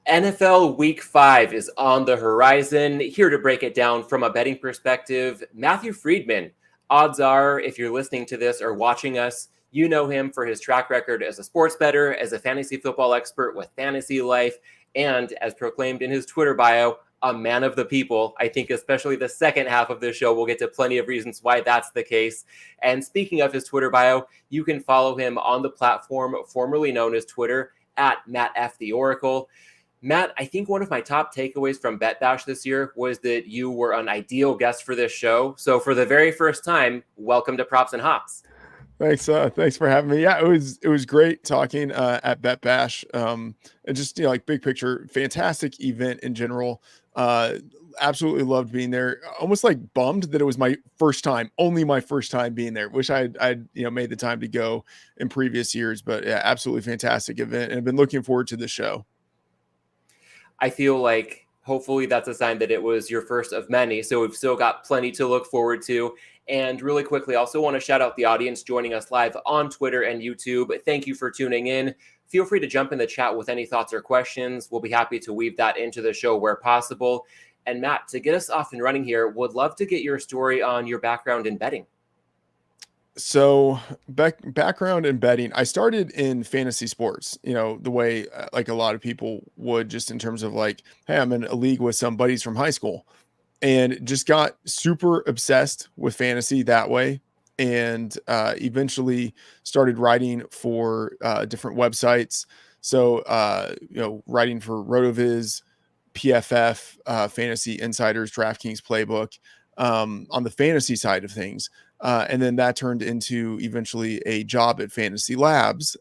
NFL Week 5 is on the horizon. Here to break it down from a betting perspective, Matthew Freedman. Odds are, if you're listening to this or watching us, you know him for his track record as a sports bettor, as a fantasy football expert with Fantasy Life, and as proclaimed in his Twitter bio, a man of the people. I think especially the second half of this show, we'll get to plenty of reasons why that's the case. And speaking of his Twitter bio, you can follow him on the platform formerly known as Twitter at MattFtheOracle. Matt, I think one of my top takeaways from Bet Bash this year was that you were an ideal guest for this show. So for the very first time, welcome to Props and Hops. Thanks for having me. Yeah, it was great talking at Bet Bash. And just like big picture, fantastic event in general. Absolutely loved being there. Almost like bummed that it was my first time, only my first time being there. Wish I'd made the time to go in previous years, but yeah, absolutely fantastic event, and I've been looking forward to the show. I feel like hopefully that's a sign that it was your first of many. So we've still got plenty to look forward to. And really quickly, I also want to shout out the audience joining us live on Twitter and YouTube. Thank you for tuning in. Feel free to jump in the chat with any thoughts or questions. We'll be happy to weave that into the show where possible. And Matt, to get us off and running here, would love to get your story on your background in betting. So background in betting, I started in fantasy sports, the way like a lot of people would, just in terms of like, hey, I'm in a league with some buddies from high school, and just got super obsessed with fantasy that way. And eventually started writing for different websites. So, writing for RotoViz, PFF, Fantasy Insiders, DraftKings Playbook, on the fantasy side of things. And then that turned into eventually a job at Fantasy Labs,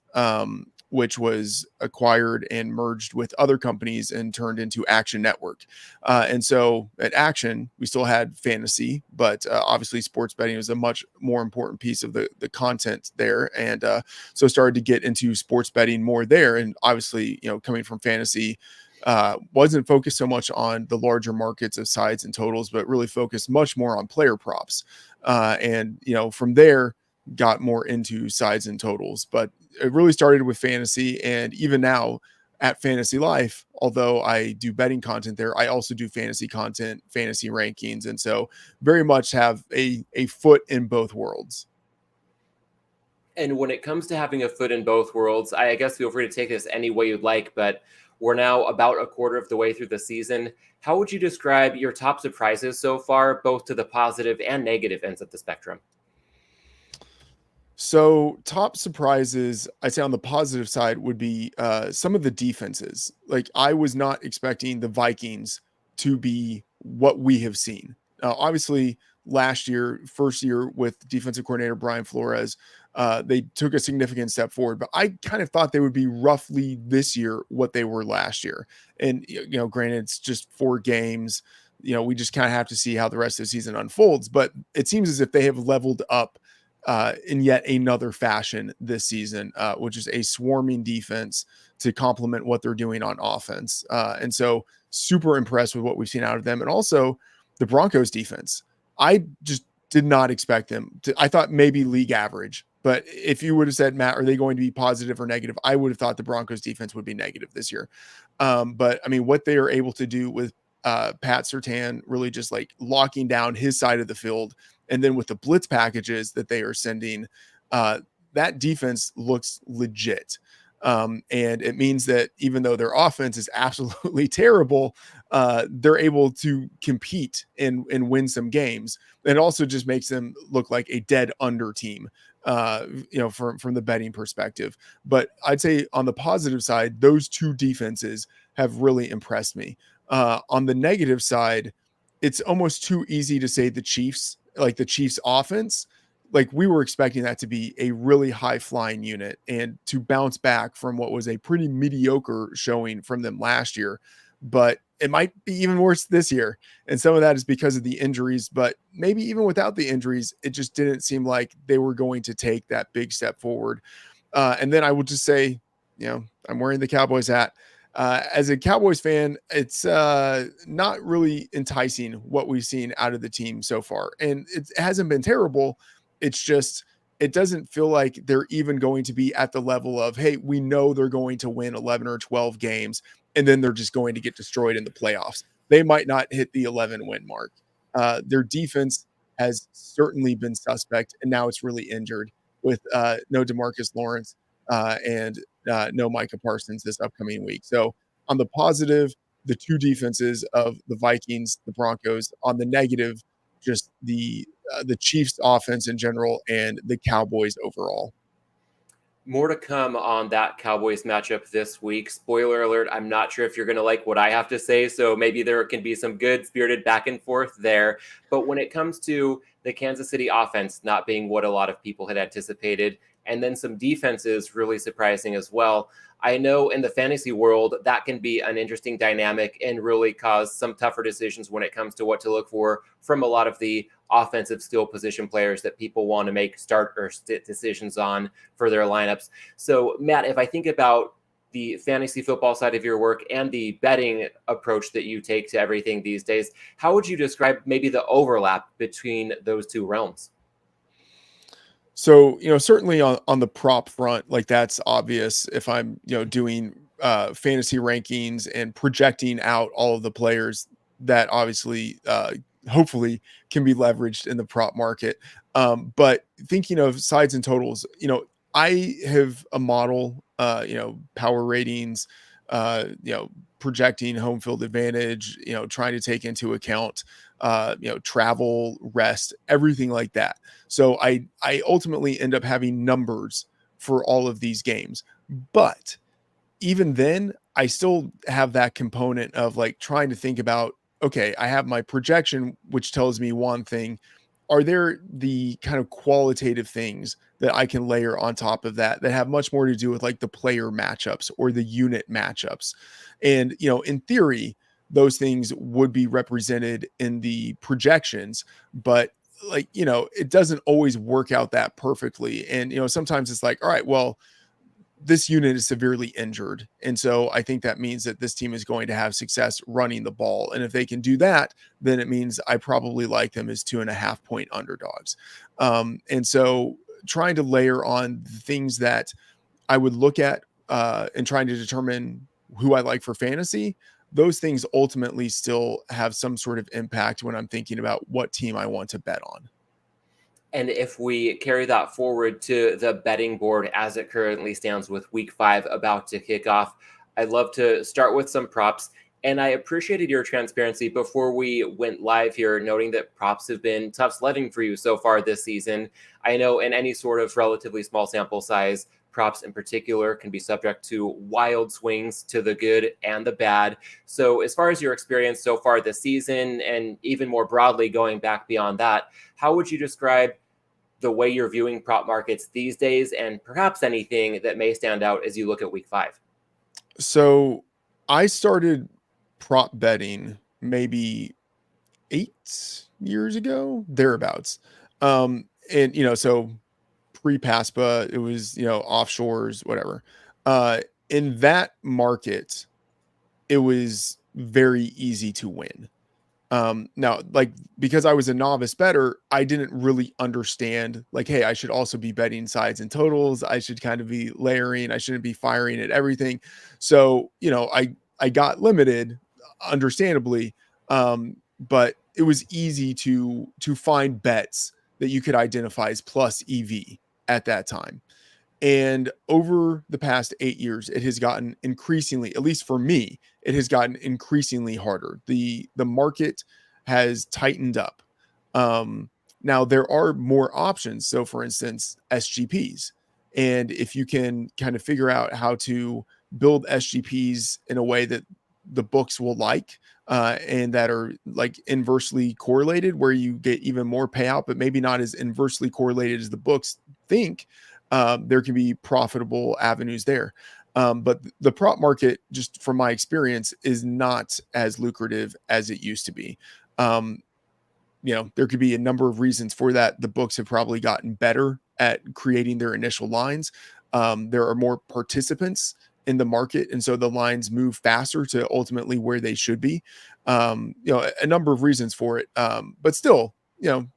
which was acquired and merged with other companies and turned into Action Network. And so at Action, we still had fantasy, but obviously sports betting was a much more important piece of the content there. And so started to get into sports betting more there. And obviously, coming from fantasy, wasn't focused so much on the larger markets of sides and totals, but really focused much more on player props. And from there got more into sides and totals, but it really started with fantasy. And even now at Fantasy Life, although I do betting content there, I also do fantasy content, fantasy rankings. And so very much have a foot in both worlds. And when it comes to having a foot in both worlds, I guess feel free to take this any way you'd like, but we're now about a quarter of the way through the season. How would you describe your top surprises so far, both to the positive and negative ends of the spectrum? So top surprises, I'd say on the positive side would be some of the defenses. Like I was not expecting the Vikings to be what we have seen. Obviously, last year, first year with defensive coordinator Brian Flores, they took a significant step forward, but I kind of thought they would be roughly this year what they were last year. And, granted, it's just 4 games. We just kind of have to see how the rest of the season unfolds, but it seems as if they have leveled up in yet another fashion this season, which is a swarming defense to complement what they're doing on offense. And so super impressed with what we've seen out of them. And also the Broncos defense. I just did not expect them to, I thought maybe league average, but if you would have said, Matt, are they going to be positive or negative? I would have thought the Broncos defense would be negative this year. But I mean, what they are able to do with Pat Surtain really just like locking down his side of the field, and then with the blitz packages that they are sending, that defense looks legit. And it means that even though their offense is absolutely terrible, they're able to compete and win some games. And it also just makes them look like a dead under team, from the betting perspective. But I'd say on the positive side, those two defenses have really impressed me. On the negative side, it's almost too easy to say the Chiefs offense. Like we were expecting that to be a really high flying unit and to bounce back from what was a pretty mediocre showing from them last year, but it might be even worse this year. And some of that is because of the injuries, but maybe even without the injuries, it just didn't seem like they were going to take that big step forward. And then I would just say, I'm wearing the Cowboys hat. As a Cowboys fan, it's not really enticing what we've seen out of the team so far. And it hasn't been terrible. It's just it doesn't feel like they're even going to be at the level of, hey, we know they're going to win 11 or 12 games, and then they're just going to get destroyed in the playoffs. They might not hit the 11 win mark. Their defense has certainly been suspect, and now it's really injured with no DeMarcus Lawrence and no Micah Parsons this upcoming week. So on the positive, the two defenses of the Vikings, the Broncos. On the negative, just the Chiefs offense in general and the Cowboys overall. More to come on that Cowboys matchup this week. Spoiler alert, I'm not sure if you're going to like what I have to say, so maybe there can be some good spirited back and forth there. But when it comes to the Kansas City offense not being what a lot of people had anticipated, and then some defenses really surprising as well, I know in the fantasy world that can be an interesting dynamic and really cause some tougher decisions when it comes to what to look for from a lot of the offensive skill position players that people want to make start or sit decisions on for their lineups. So, Matt, if I think about the fantasy football side of your work and the betting approach that you take to everything these days, how would you describe maybe the overlap between those two realms? So, certainly on the prop front, like that's obvious if I'm, doing fantasy rankings and projecting out all of the players that obviously hopefully can be leveraged in the prop market. But thinking of sides and totals, I have a model, power ratings, projecting home field advantage, trying to take into account, travel, rest, everything like that. So I ultimately end up having numbers for all of these games. But even then, I still have that component of like trying to think about, okay, I have my projection, which tells me one thing. Are there the kind of qualitative things that I can layer on top of that that have much more to do with like the player matchups or the unit matchups? And, in theory, those things would be represented in the projections, but like, it doesn't always work out that perfectly. And, sometimes it's like, all right, well, this unit is severely injured. And so I think that means that this team is going to have success running the ball. And if they can do that, then it means I probably like them as 2.5 point underdogs. And so trying to layer on the things that I would look at and trying to determine who I like for fantasy, those things ultimately still have some sort of impact when I'm thinking about what team I want to bet on. And if we carry that forward to the betting board as it currently stands with week 5 about to kick off, I'd love to start with some props. And I appreciated your transparency before we went live here, noting that props have been tough sledding for you so far this season. I know in any sort of relatively small sample size, props in particular can be subject to wild swings to the good and the bad. So, as far as your experience so far this season, and even more broadly going back beyond that, how would you describe the way you're viewing prop markets these days, and perhaps anything that may stand out as you look at week 5? So I started prop betting maybe 8 years ago, thereabouts. And so pre-PASPA, it was, offshores, whatever. In that market, it was very easy to win. Now, like, because I was a novice bettor, I didn't really understand, like, hey, I should also be betting sides and totals. I should kind of be layering. I shouldn't be firing at everything. So, I got limited, understandably. But it was easy to find bets that you could identify as plus EV at that time. And over the past 8 years, it has gotten increasingly, at least for me, it has gotten increasingly harder. The market has tightened up. Now there are more options. So, for instance, SGPs, and if you can kind of figure out how to build SGPs in a way that the books will like, and that are like inversely correlated, where you get even more payout, but maybe not as inversely correlated as the books think, there can be profitable avenues there. But the prop market, just from my experience, is not as lucrative as it used to be. Um, there could be a number of reasons for that. The books have probably gotten better at creating their initial lines. There are more participants in the market, and so the lines move faster to ultimately where they should be. A number of reasons for it. But still,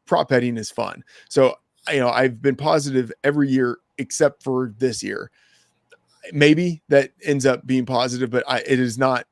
prop betting is fun. So I've been positive every year except for this year. Maybe that ends up being positive, but it is not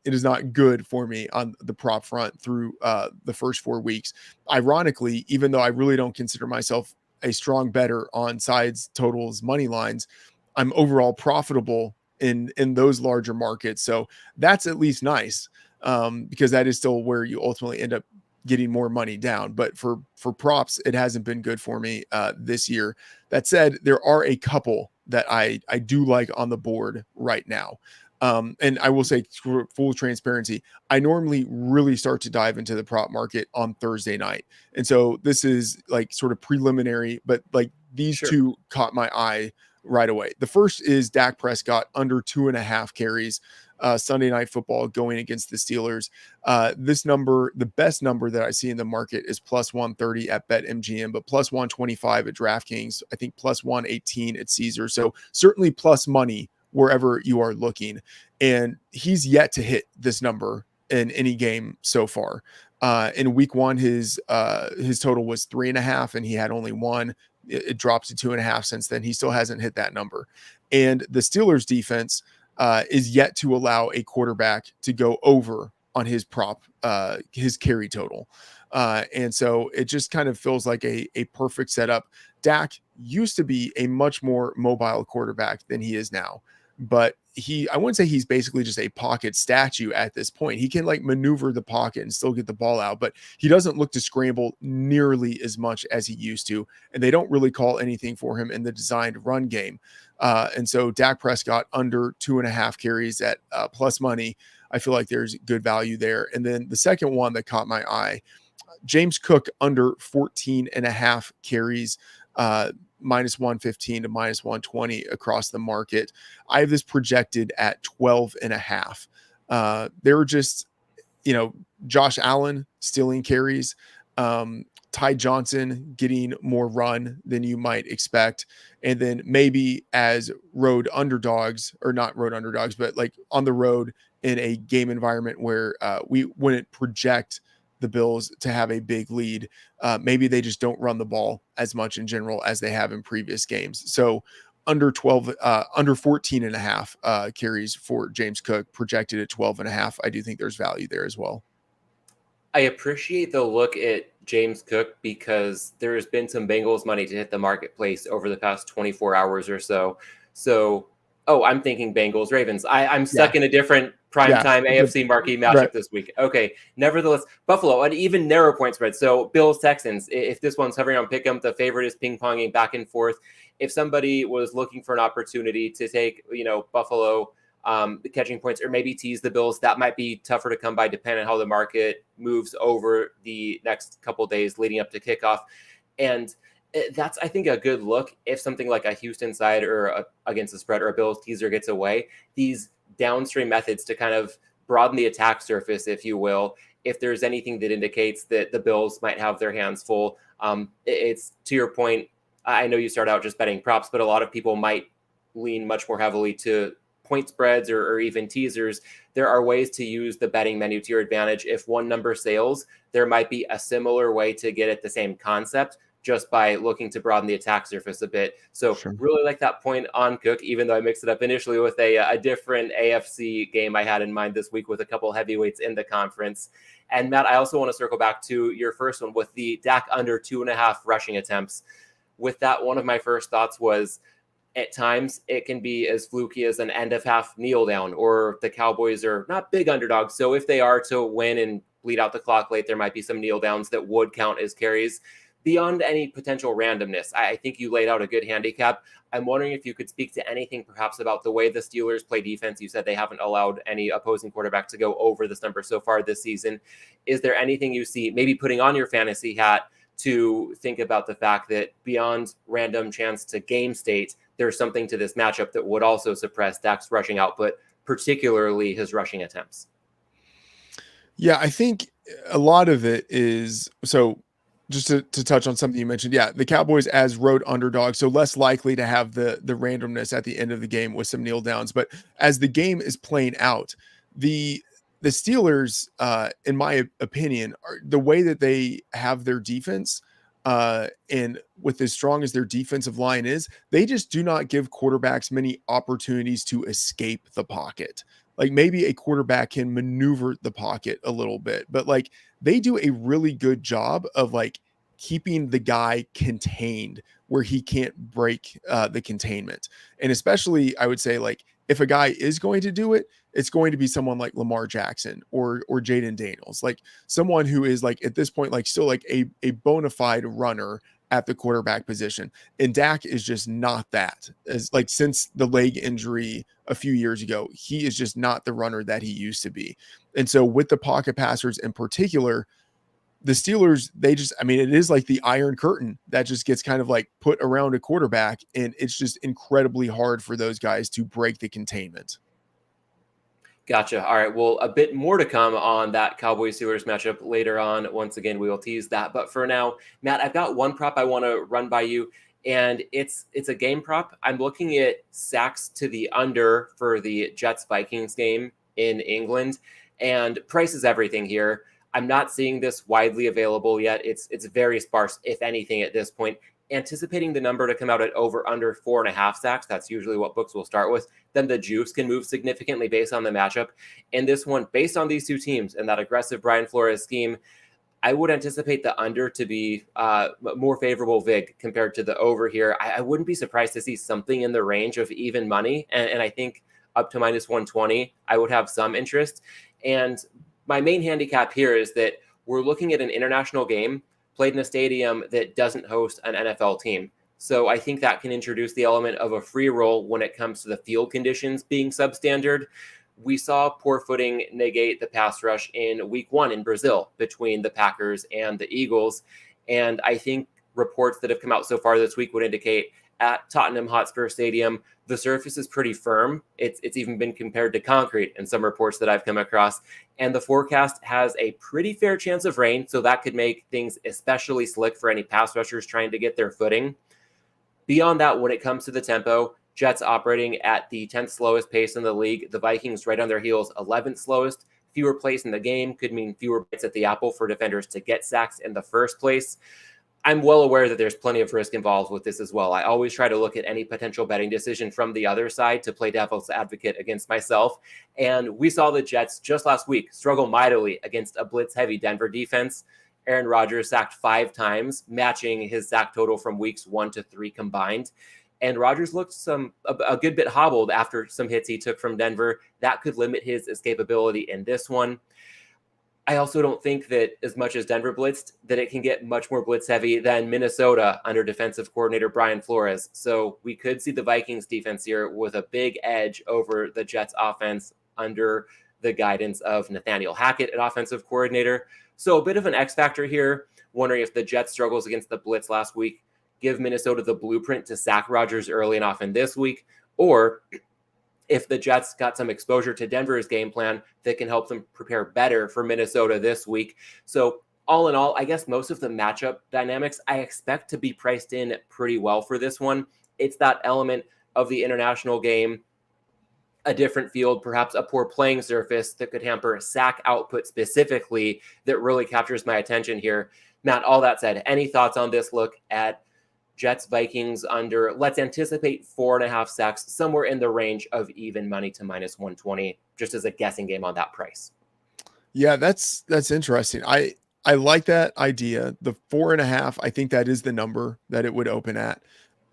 good for me on the prop front through the first 4 weeks. Ironically, even though I really don't consider myself a strong bettor on sides, totals, money lines, I'm overall profitable in those larger markets. So that's at least nice, because that is still where you ultimately end up getting more money down. But for props, it hasn't been good for me this year. That said, there are a couple that I do like on the board right now. And I will say, for full transparency, I normally really start to dive into the prop market on Thursday night. And so this is like sort of preliminary, but like these Sure. two caught my eye right away. The first is Dak Prescott under 2.5 carries. Sunday Night Football going against the Steelers. This number, the best number that I see in the market is plus 130 at BetMGM, but plus 125 at DraftKings. I think plus 118 at Caesar. So certainly plus money wherever you are looking. And he's yet to hit this number in any game so far. In week one, his total was 3.5, and he had only one. It dropped to 2.5 since then. He still hasn't hit that number. And the Steelers defense is yet to allow a quarterback to go over on his prop, his carry total. And so it just kind of feels like a perfect setup. Dak used to be a much more mobile quarterback than he is now, but I wouldn't say he's basically just a pocket statue at this point. He can like maneuver the pocket and still get the ball out, but he doesn't look to scramble nearly as much as he used to. And they don't really call anything for him in the designed run game. And so Dak Prescott under 2.5 carries at plus money, I feel like there's good value there. And then the second one that caught my eye, James Cook under 14.5 carries, minus 115 to minus 120 across the market. I have this projected at 12.5. They were just, Josh Allen stealing carries, Ty Johnson getting more run than you might expect. And then maybe as road underdogs, or not road underdogs, but like on the road in a game environment where we wouldn't project the Bills to have a big lead. Maybe they just don't run the ball as much in general as they have in previous games. So under 14.5 carries for James Cook, projected at 12.5. I do think there's value there as well. I appreciate the look at James Cook because there's been some Bengals money to hit the marketplace over the past 24 hours or so. So, I'm thinking Bengals, Ravens. I'm stuck in a different primetime AFC marquee matchup this week. Okay. Nevertheless, Buffalo, an even narrow point spread. So Bills, Texans, if this one's hovering on pick'em, the favorite is ping-ponging back and forth. If somebody was looking for an opportunity to take, Buffalo catching points or maybe tease the Bills, that might be tougher to come by depending on how the market moves over the next couple of days leading up to kickoff. And that's, I think, a good look if something like a Houston side or against the spread or a Bills teaser gets away. These downstream methods to kind of broaden the attack surface, if you will, if there's anything that indicates that the Bills might have their hands full. It's to your point. I know you start out just betting props, but a lot of people might lean much more heavily to point spreads or even teasers. There are ways to use the betting menu to your advantage. If one number sails, there might be a similar way to get at the same concept just by looking to broaden the attack surface a bit. So really like that point on Cook, even though I mixed it up initially with a different AFC game I had in mind this week with a couple heavyweights in the conference. And Matt, I also want to circle back to your first one with the Dak under 2.5 rushing attempts. With that, one of my first thoughts was at times it can be as fluky as an end of half kneel down, or the Cowboys are not big underdogs. So if they are to win and bleed out the clock late, there might be some kneel downs that would count as carries. Beyond any potential randomness, I think you laid out a good handicap. I'm wondering if you could speak to anything perhaps about the way the Steelers play defense. You said they haven't allowed any opposing quarterback to go over this number so far this season. Is there anything you see, maybe putting on your fantasy hat, to think about the fact that beyond random chance to game state, there's something to this matchup that would also suppress Dak's rushing output, particularly his rushing attempts? Yeah, I think a lot of it is, so just to touch on something you mentioned, the Cowboys as road underdogs, so less likely to have the randomness at the end of the game with some kneel downs. But as the game is playing out, the Steelers, in my opinion, the way that they have their defense, And with as strong as their defensive line is, they just do not give quarterbacks many opportunities to escape the pocket. Like maybe a quarterback can maneuver the pocket a little bit, but like they do a really good job of like keeping the guy contained where he can't break the containment. And especially, I would say, like if a guy is going to do it, it's going to be someone like Lamar Jackson or Jaden Daniels, like someone who is like at this point, like still like a bona fide runner at the quarterback position. And Dak is just not that. As like since the leg injury a few years ago, he is just not the runner that he used to be. And so with the pocket passers in particular, the Steelers, they just, I mean, it is like the iron curtain that just gets kind of like put around a quarterback. And it's just incredibly hard for those guys to break the containment. Gotcha. All right. Well, a bit more to come on that Cowboys Steelers matchup later on. Once again, we will tease that. But for now, Matt, I've got one prop I want to run by you, and it's a game prop. I'm looking at sacks to the under for the Jets Vikings game in England, and price is everything here. I'm not seeing this widely available yet. It's very sparse, if anything, at this point. Anticipating the number to come out at over under 4.5 sacks. That's usually what books will start with. Then the juice can move significantly based on the matchup. And this one, based on these two teams and that aggressive Brian Flores scheme, I would anticipate the under to be more favorable vig compared to the over here. I wouldn't be surprised to see something in the range of even money. And I think up to minus 120, I would have some interest. And my main handicap here is that we're looking at an international game played in a stadium that doesn't host an NFL team. So I think that can introduce the element of a free roll when it comes to the field conditions being substandard. We saw poor footing negate the pass rush in week 1 in Brazil between the Packers and the Eagles. And I think reports that have come out so far this week would indicate at Tottenham Hotspur Stadium, the surface is pretty firm. It's even been compared to concrete in some reports that I've come across. And the forecast has a pretty fair chance of rain, so that could make things especially slick for any pass rushers trying to get their footing. Beyond that, when it comes to the tempo, Jets operating at the 10th slowest pace in the league. The Vikings right on their heels, 11th slowest. Fewer plays in the game could mean fewer bites at the apple for defenders to get sacks in the first place. I'm well aware that there's plenty of risk involved with this as well. I always try to look at any potential betting decision from the other side to play devil's advocate against myself. And we saw the Jets just last week struggle mightily against a blitz-heavy Denver defense. Aaron Rodgers sacked 5 times, matching his sack total from weeks 1 to 3 combined. And Rodgers looked a good bit hobbled after some hits he took from Denver. That could limit his escapability in this one. I also don't think that as much as Denver blitzed, that it can get much more blitz heavy than Minnesota under defensive coordinator Brian Flores. So we could see the Vikings defense here with a big edge over the Jets offense under the guidance of Nathaniel Hackett, an offensive coordinator. So a bit of an X factor here, wondering if the Jets struggles against the blitz last week give Minnesota the blueprint to sack Rodgers early and often this week, or if the Jets got some exposure to Denver's game plan that can help them prepare better for Minnesota this week. So all in all, I guess most of the matchup dynamics I expect to be priced in pretty well for this one. It's that element of the international game, a different field, perhaps a poor playing surface that could hamper sack output specifically that really captures my attention here. Matt, all that said, any thoughts on this look at Jets Vikings under, let's anticipate 4.5 sacks, somewhere in the range of even money to minus 120, just as a guessing game on that price? Yeah, that's interesting. I like that idea. The 4.5, I think that is the number that it would open at.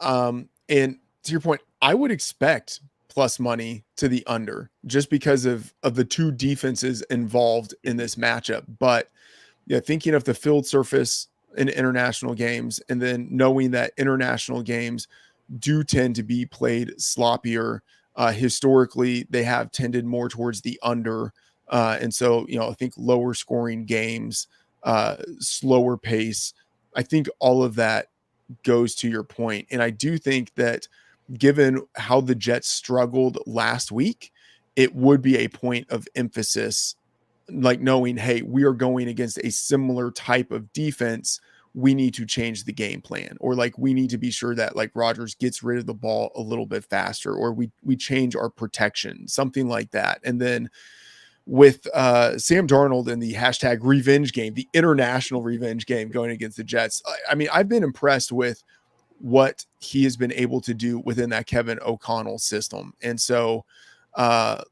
And to your point, I would expect plus money to the under just because of the two defenses involved in this matchup. But yeah, thinking of the field surface in international games, and then knowing that international games do tend to be played sloppier. Historically, they have tended more towards the under. And so, I think lower scoring games, slower pace, I think all of that goes to your point. And I do think that given how the Jets struggled last week, it would be a point of emphasis, like knowing, hey, we are going against a similar type of defense. We need to change the game plan, or like we need to be sure that like Rodgers gets rid of the ball a little bit faster, or we change our protection, something like that. And then with Sam Darnold in the hashtag revenge game, the international revenge game going against the Jets. I mean, I've been impressed with what he has been able to do within that Kevin O'Connell system. And so,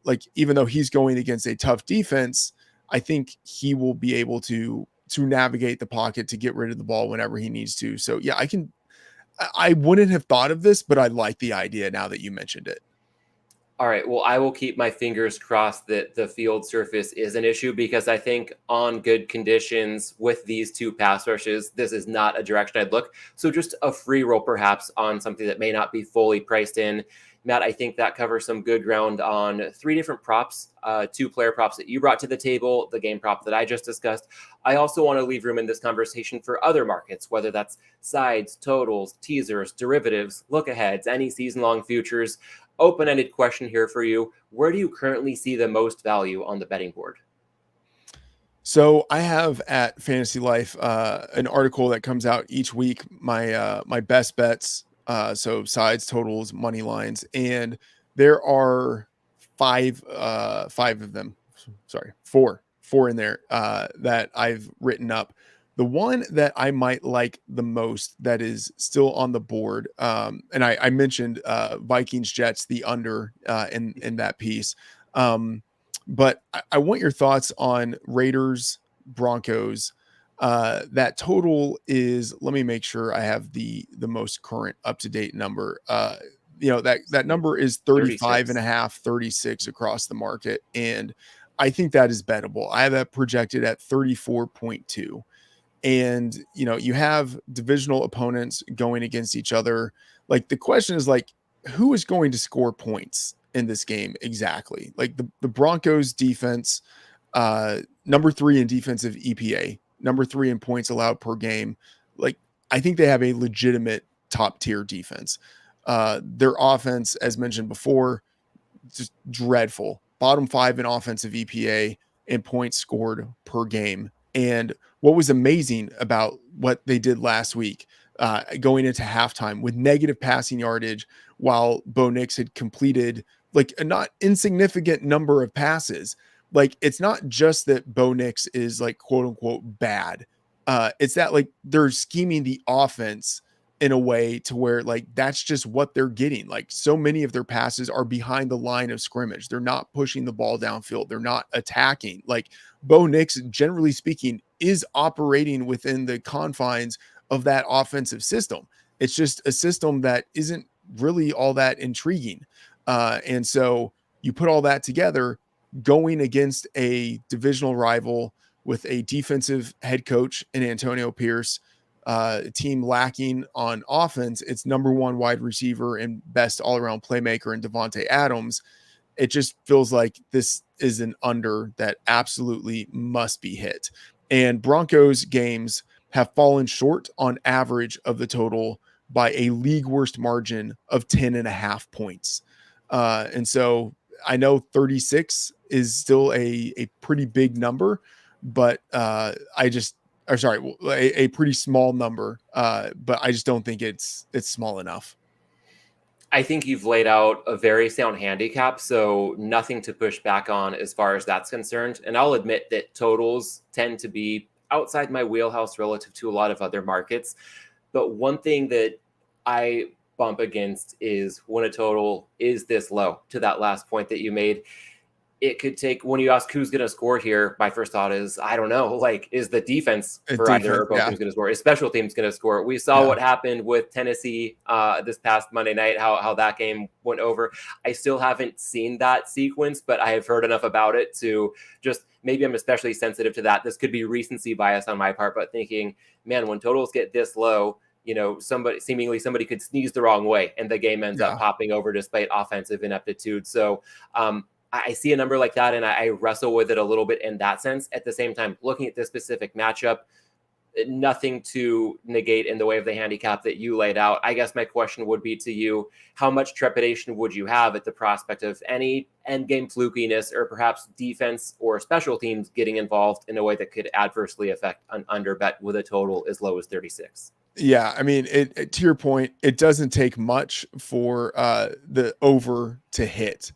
like, even though he's going against a tough defense, I think he will be able to navigate the pocket to get rid of the ball whenever he needs to. So yeah, I wouldn't have thought of this, but I like the idea now that you mentioned it. All right. Well, I will keep my fingers crossed that the field surface is an issue, because I think on good conditions with these two pass rushes, this is not a direction I'd look. So just a free roll perhaps on something that may not be fully priced in. Matt, I think that covers some good ground on three different props, two player props that you brought to the table, the game prop that I just discussed. I also want to leave room in this conversation for other markets, whether that's sides, totals, teasers, derivatives, look aheads, any season-long futures. Open-ended question here for you. Where do you currently see the most value on the betting board? So I have at Fantasy Life an article that comes out each week, my best bets, so sides, totals, money lines, and there are five of them. Sorry, four in there that I've written up. The one that I might like the most that is still on the board, and I mentioned Vikings Jets, the under in that piece. But I want your thoughts on Raiders Broncos. That total is, let me make sure I have the most current up to date number. That number is 35 and a half, 36 across the market. And I think that is bettable. I have that projected at 34.2. And, you have divisional opponents going against each other. Like, the question is, like, who is going to score points in this game exactly? Like, the Broncos defense, number 3 in defensive EPA, number 3 in points allowed per game. Like, I think they have a legitimate top tier defense. Their offense, as mentioned before, just dreadful. Bottom 5 in offensive EPA and points scored per game. And what was amazing about what they did last week, going into halftime with negative passing yardage, while Bo Nix had completed like a not insignificant number of passes. Like, it's not just that Bo Nix is like quote unquote bad. It's that like they're scheming the offense in a way to where like that's just what they're getting. Like, so many of their passes are behind the line of scrimmage. They're not pushing the ball downfield. They're not attacking. Like, Bo Nix, generally speaking, is operating within the confines of that offensive system. It's just a system that isn't really all that intriguing. And so you put all that together, going against a divisional rival with a defensive head coach in Antonio Pierce, team lacking on offense, its number 1 wide receiver and best all-around playmaker in Devontae Adams. It just feels like this is an under that absolutely must be hit. And Broncos games have fallen short on average of the total by a league worst margin of 10.5 points. And so I know 36 is still a pretty big number, but a pretty small number. But I just don't think it's small enough. I think you've laid out a very sound handicap, so nothing to push back on as far as that's concerned. And I'll admit that totals tend to be outside my wheelhouse relative to a lot of other markets. But one thing that I bump against is when a total is this low, to that last point that you made. It could take, when you ask who's going to score here, my first thought is, I don't know, like, is the defense for either or both teams going to score? Is special teams going to score? We saw what happened with Tennessee this past Monday night, how that game went over. I still haven't seen that sequence, but I have heard enough about it to just, maybe I'm especially sensitive to that. This could be recency bias on my part, but thinking, man, when totals get this low, somebody could sneeze the wrong way and the game ends up popping over despite offensive ineptitude. So, I see a number like that, and I wrestle with it a little bit in that sense. At the same time, looking at this specific matchup, nothing to negate in the way of the handicap that you laid out. I guess my question would be to you, how much trepidation would you have at the prospect of any endgame flukiness or perhaps defense or special teams getting involved in a way that could adversely affect an under bet with a total as low as 36? Yeah, I mean, to your point, it doesn't take much for the over to hit.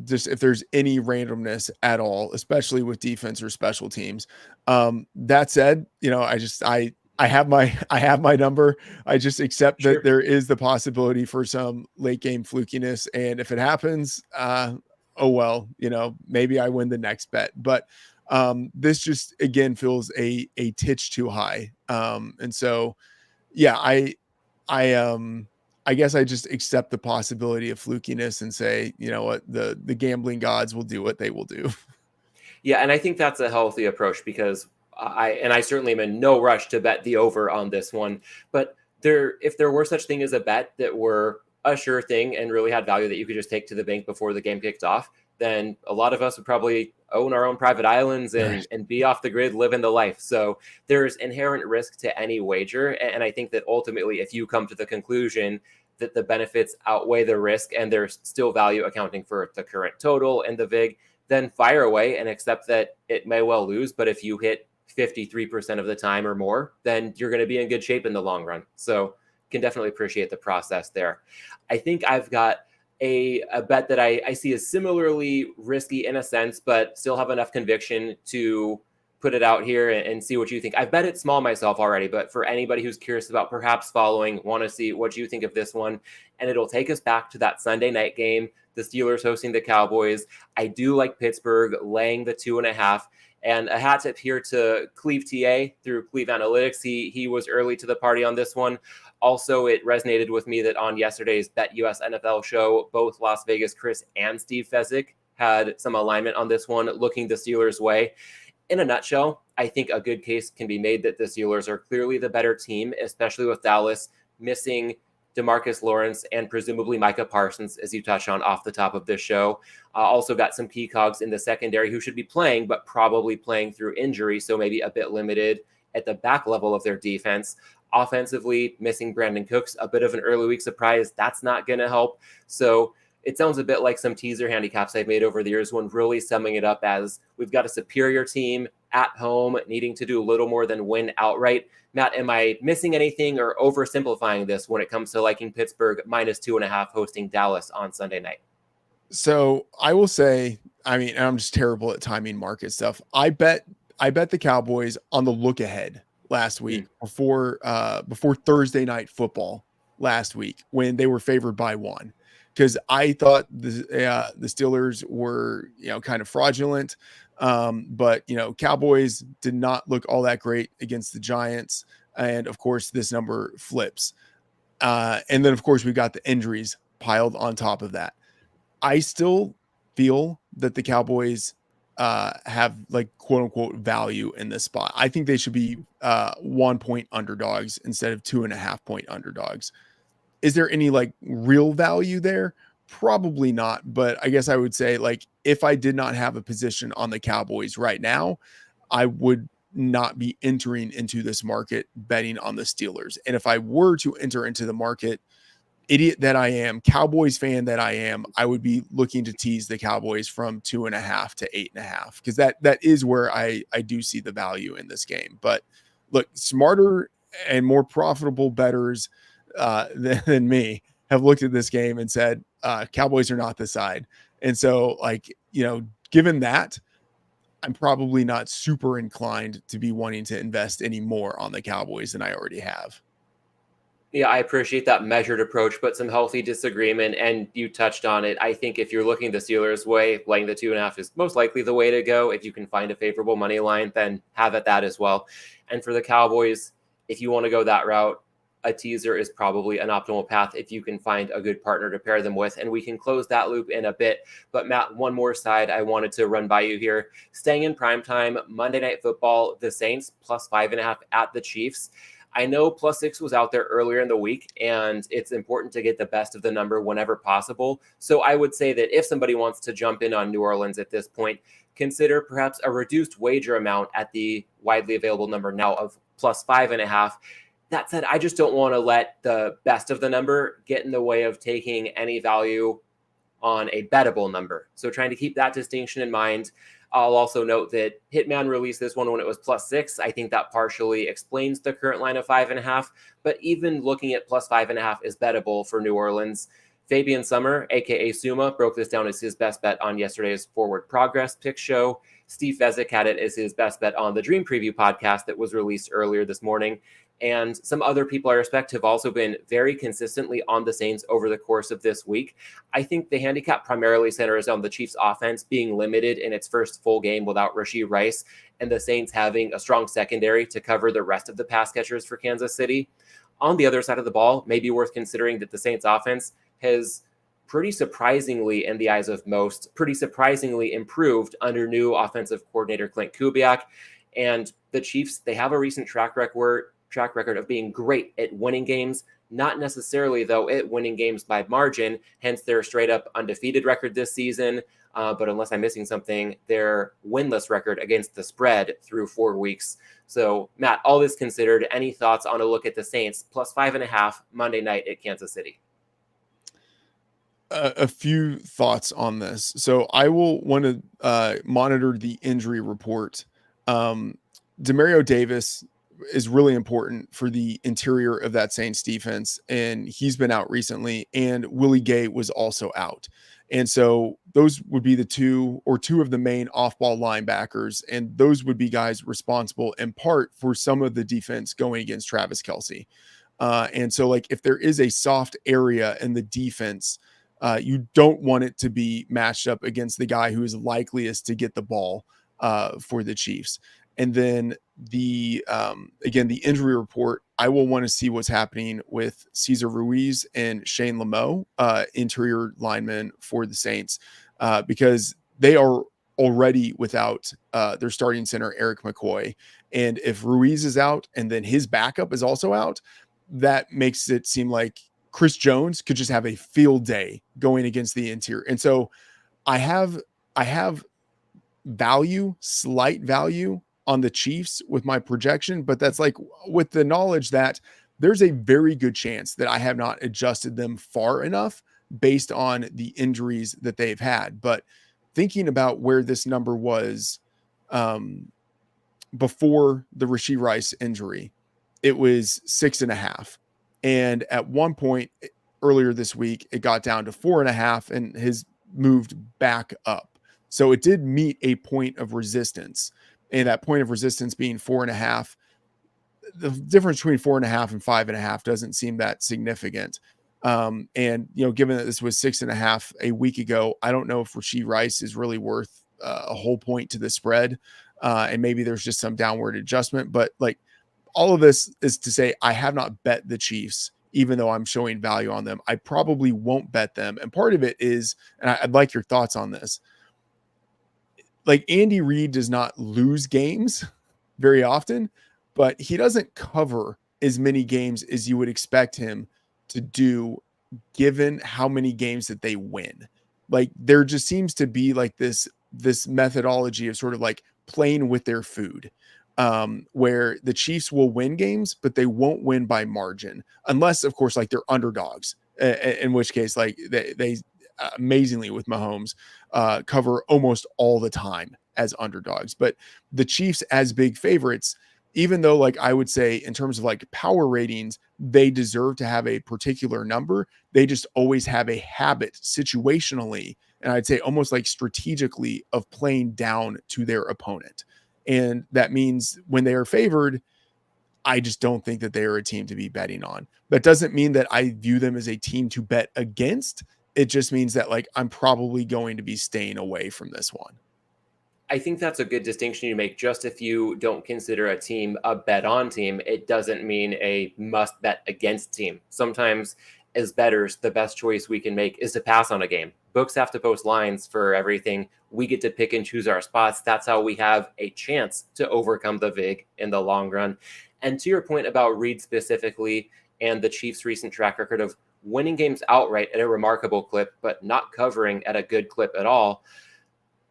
Just if there's any randomness at all, especially with defense or special teams. That said, I have my number. I just accept that Sure. there is the possibility for some late game flukiness. And if it happens, oh well, maybe I win the next bet. But this just again feels a titch too high. And so yeah, I guess I just accept the possibility of flukiness and say, you know what, the gambling gods will do what they will do. Yeah, and I think that's a healthy approach because I certainly am in no rush to bet the over on this one. But if there were such thing as a bet that were a sure thing and really had value that you could just take to the bank before the game kicked off, then a lot of us would probably own our own private islands Right. and be off the grid, living the life. So there's inherent risk to any wager. And I think that ultimately, if you come to the conclusion that the benefits outweigh the risk and there's still value accounting for the current total and the VIG, then fire away and accept that it may well lose. But if you hit 53% of the time or more, then you're going to be in good shape in the long run. So can definitely appreciate the process there. I think I've got a bet that I see as similarly risky in a sense, but still have enough conviction to put it out here and see what you think. I've bet it small myself already, but for anybody who's curious about perhaps following, want to see what you think of this one, and it'll take us back to that Sunday night game, the Steelers hosting the Cowboys. I do like Pittsburgh laying the 2.5. And a hat tip here to Cleve TA through Cleve Analytics. He was early to the party on this one. Also, it resonated with me that on yesterday's Bet US NFL show, both Las Vegas Chris and Steve Fezzik had some alignment on this one, looking the Steelers' way. In a nutshell, I think a good case can be made that the Steelers are clearly the better team, especially with Dallas missing DeMarcus Lawrence and presumably Micah Parsons, as you touched on off the top of this show. Also got some key cogs in the secondary who should be playing, but probably playing through injury, so maybe a bit limited at the back level of their defense. Offensively, missing Brandon Cooks, a bit of an early week surprise. That's not going to help. So it sounds a bit like some teaser handicaps I've made over the years when really summing it up as we've got a superior team at home needing to do a little more than win outright. Matt, am I missing anything or oversimplifying this when it comes to liking Pittsburgh -2.5 hosting Dallas on Sunday night? So I will say, I mean, I'm just terrible at timing market stuff. I bet the Cowboys on the look ahead last week before Thursday night football last week when they were favored by 1. Because I thought the Steelers were, kind of fraudulent. But, Cowboys did not look all that great against the Giants. And, of course, this number flips. And then, of course, we got the injuries piled on top of that. I still feel that the Cowboys have, like, quote unquote value in this spot. I think they should be 1 point underdogs instead of 2.5 point underdogs. Is there any like real value there? Probably not. But I guess I would say, like, if I did not have a position on the Cowboys right now, I would not be entering into this market betting on the Steelers. And if I were to enter into the market, idiot that I am, Cowboys fan that I am, I would be looking to tease the Cowboys from 2.5 to 8.5, because that is where I do see the value in this game. But look, smarter and more profitable bettors than me have looked at this game and said, Cowboys are not the side. And so, like, given that, I'm probably not super inclined to be wanting to invest any more on the Cowboys than I already have. Yeah, I appreciate that measured approach, but some healthy disagreement. And you touched on it. I think if you're looking the Steelers' way, laying the 2.5 is most likely the way to go. If you can find a favorable money line, then have at that as well. And for the Cowboys, if you want to go that route, a teaser is probably an optimal path if you can find a good partner to pair them with. And we can close that loop in a bit. But Matt, one more side I wanted to run by you here. Staying in primetime, Monday Night Football, the Saints +5.5 at the Chiefs. I know +6 was out there earlier in the week, and it's important to get the best of the number whenever possible. So I would say that if somebody wants to jump in on New Orleans at this point, consider perhaps a reduced wager amount at the widely available number now of +5.5. That said, I just don't want to let the best of the number get in the way of taking any value on a bettable number. So trying to keep that distinction in mind. I'll also note that Hitman released this one when it was +6. I think that partially explains the current line of 5.5. But even looking at +5.5 is bettable for New Orleans. Fabian Summer, aka Suma, broke this down as his best bet on yesterday's Forward Progress pick show. Steve Fezzik had it as his best bet on the Dream Preview podcast that was released earlier this morning. And some other people I respect have also been very consistently on the Saints over the course of this week. I think the handicap primarily centers on the Chiefs' offense being limited in its first full game without Rashee Rice, and the Saints having a strong secondary to cover the rest of the pass catchers for Kansas City. On the other side of the ball, maybe worth considering that the Saints' offense has pretty surprisingly, in the eyes of most, pretty surprisingly improved under new offensive coordinator Clint Kubiak. And the Chiefs, they have a recent track record of being great at winning games, not necessarily, though, at winning games by margin, hence their straight-up undefeated record this season. But unless I'm missing something, their winless record against the spread through 4 weeks. So, Matt, all this considered, any thoughts on a look at the Saints plus 5.5 Monday night at Kansas City? A few thoughts on this. So I will want to monitor the injury report. Demario Davis is really important for the interior of that Saints defense, and he's been out recently, and Willie Gay was also out. And so those would be two of the main off-ball linebackers, and those would be guys responsible in part for some of the defense going against Travis Kelce. And so, like, if there is a soft area in the defense, you don't want it to be matched up against the guy who is likeliest to get the ball for the Chiefs. And then again, the injury report, I will want to see what's happening with Cesar Ruiz and Shane Lamo, interior linemen for the Saints, because they are already without their starting center, Eric McCoy. And if Ruiz is out and then his backup is also out, that makes it seem like Chris Jones could just have a field day going against the interior. And so I have slight value on the Chiefs with my projection, but that's like with the knowledge that there's a very good chance that I have not adjusted them far enough based on the injuries that they've had. But thinking about where this number was before the Rashee Rice injury, it was 6.5. And at one point earlier this week, it got down to 4.5 and has moved back up. So it did meet a point of resistance, and that point of resistance being 4.5. The difference between 4.5 and 5.5 doesn't seem that significant. And, given that this was 6.5 a week ago, I don't know if Rashee Rice is really worth a whole point to the spread. And maybe there's just some downward adjustment, but like, all of this is to say, I have not bet the Chiefs, even though I'm showing value on them. I probably won't bet them. And part of it is, and I'd like your thoughts on this, like Andy Reid does not lose games very often, but he doesn't cover as many games as you would expect him to do, given how many games that they win. Like there just seems to be like this methodology of sort of like playing with their food. Where the Chiefs will win games, but they won't win by margin, unless, of course, like they're underdogs, in which case, like they amazingly with Mahomes cover almost all the time as underdogs. But the Chiefs as big favorites, even though like I would say in terms of like power ratings, they deserve to have a particular number, they just always have a habit situationally, and I'd say almost like strategically, of playing down to their opponent. And that means when they are favored, I just don't think that they are a team to be betting on. That doesn't mean that I view them as a team to bet against. It just means that like I'm probably going to be staying away from this one. I think that's a good distinction you make. Just if you don't consider a team a bet on team, it doesn't mean a must bet against team. Sometimes as bettors, the best choice we can make is to pass on a game. Books have to post lines for everything. We get to pick and choose our spots. That's how we have a chance to overcome the VIG in the long run. And to your point about Reid specifically and the Chiefs' recent track record of winning games outright at a remarkable clip, but not covering at a good clip at all,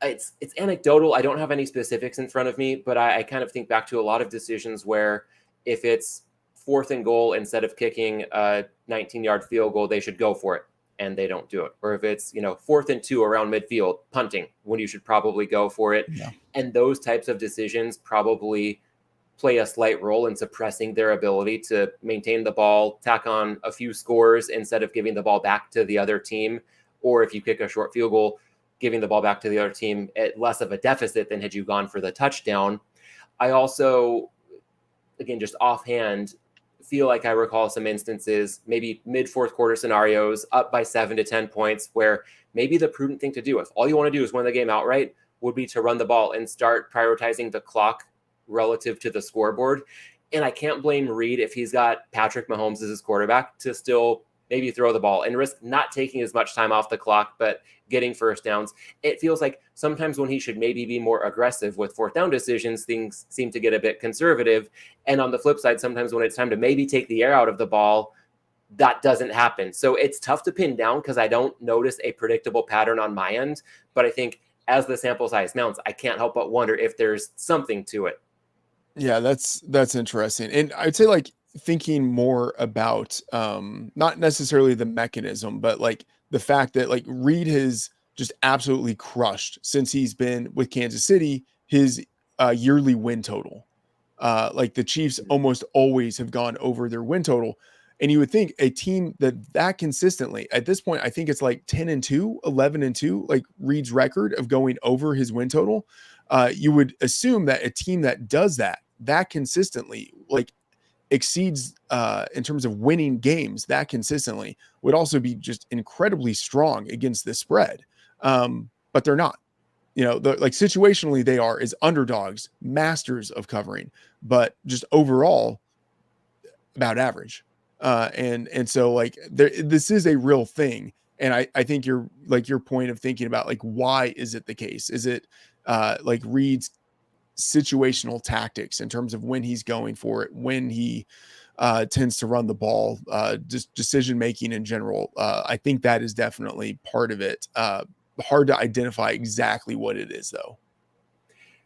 it's anecdotal. I don't have any specifics in front of me, but I kind of think back to a lot of decisions where if it's 4th and goal, instead of kicking a 19-yard field goal, they should go for it, and they don't do it. Or if it's 4th and 2 around midfield, punting, when you should probably go for it. Yeah. And those types of decisions probably play a slight role in suppressing their ability to maintain the ball, tack on a few scores instead of giving the ball back to the other team. Or if you kick a short field goal, giving the ball back to the other team at less of a deficit than had you gone for the touchdown. I also, again, just offhand, feel like I recall some instances, maybe mid fourth quarter scenarios, up by 7 to 10 points, where maybe the prudent thing to do, if all you want to do is win the game outright, would be to run the ball and start prioritizing the clock relative to the scoreboard. And I can't blame Reed if he's got Patrick Mahomes as his quarterback to still maybe throw the ball and risk not taking as much time off the clock, but getting first downs. It feels like sometimes when he should maybe be more aggressive with fourth down decisions, things seem to get a bit conservative. And on the flip side, sometimes when it's time to maybe take the air out of the ball, that doesn't happen. So it's tough to pin down because I don't notice a predictable pattern on my end. But I think as the sample size mounts, I can't help but wonder if there's something to it. Yeah, that's interesting. And I'd say like thinking more about not necessarily the mechanism, but like the fact that like Reed has just absolutely crushed since he's been with Kansas City his yearly win total. Like the Chiefs almost always have gone over their win total. And you would think a team that consistently at this point, I think it's like 10-2, 11-2, like Reed's record of going over his win total. You would assume that a team that does that consistently, like exceeds in terms of winning games that consistently, would also be just incredibly strong against the spread. But they're not. Like situationally they are as underdogs, masters of covering, but just overall about average. And so like this is a real thing. And I think you're like your point of thinking about like, why is it the case? Is it like Reed's situational tactics in terms of when he's going for it, when he tends to run the ball, just decision-making in general? I think that is definitely part of it. Hard to identify exactly what it is though.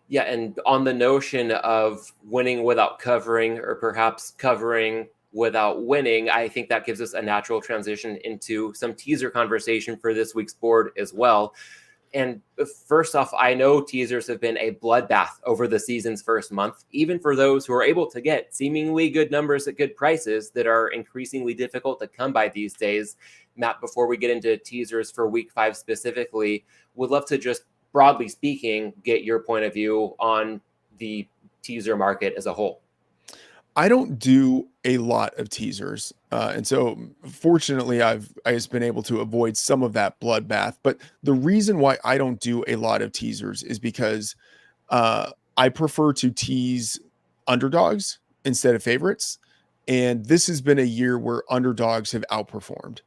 Yeah. And on the notion of winning without covering, or perhaps covering without winning, I think that gives us a natural transition into some teaser conversation for this week's board as well. And first off, I know teasers have been a bloodbath over the season's first month, even for those who are able to get seemingly good numbers at good prices that are increasingly difficult to come by these days. Matt, before we get into teasers for week 5 specifically, would love to just broadly speaking, get your point of view on the teaser market as a whole. I don't do a lot of teasers. And so fortunately I've just been able to avoid some of that bloodbath. But the reason why I don't do a lot of teasers is because I prefer to tease underdogs instead of favorites. And this has been a year where underdogs have outperformed.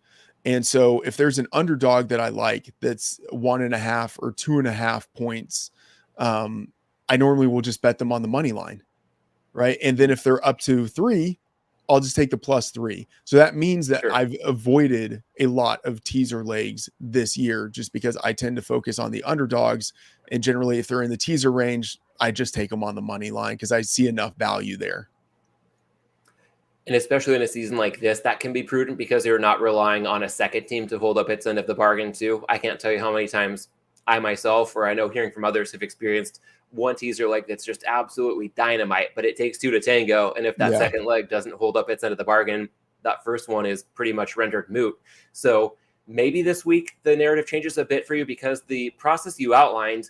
And so if there's an underdog that I like, that's 1.5 or 2.5 points, I normally will just bet them on the money line. Right. And then if they're up to 3, I'll just take the +3. So that means that I've avoided a lot of teaser legs this year just because I tend to focus on the underdogs. And generally, if they're in the teaser range, I just take them on the money line because I see enough value there. And especially in a season like this, that can be prudent because you're not relying on a second team to hold up its end of the bargain too. I can't tell you how many times I myself, or I know hearing from others, have experienced one teaser leg that's just absolutely dynamite, but it takes 2 to tango. And if that second leg doesn't hold up its end of the bargain, that first one is pretty much rendered moot. So maybe this week the narrative changes a bit for you because the process you outlined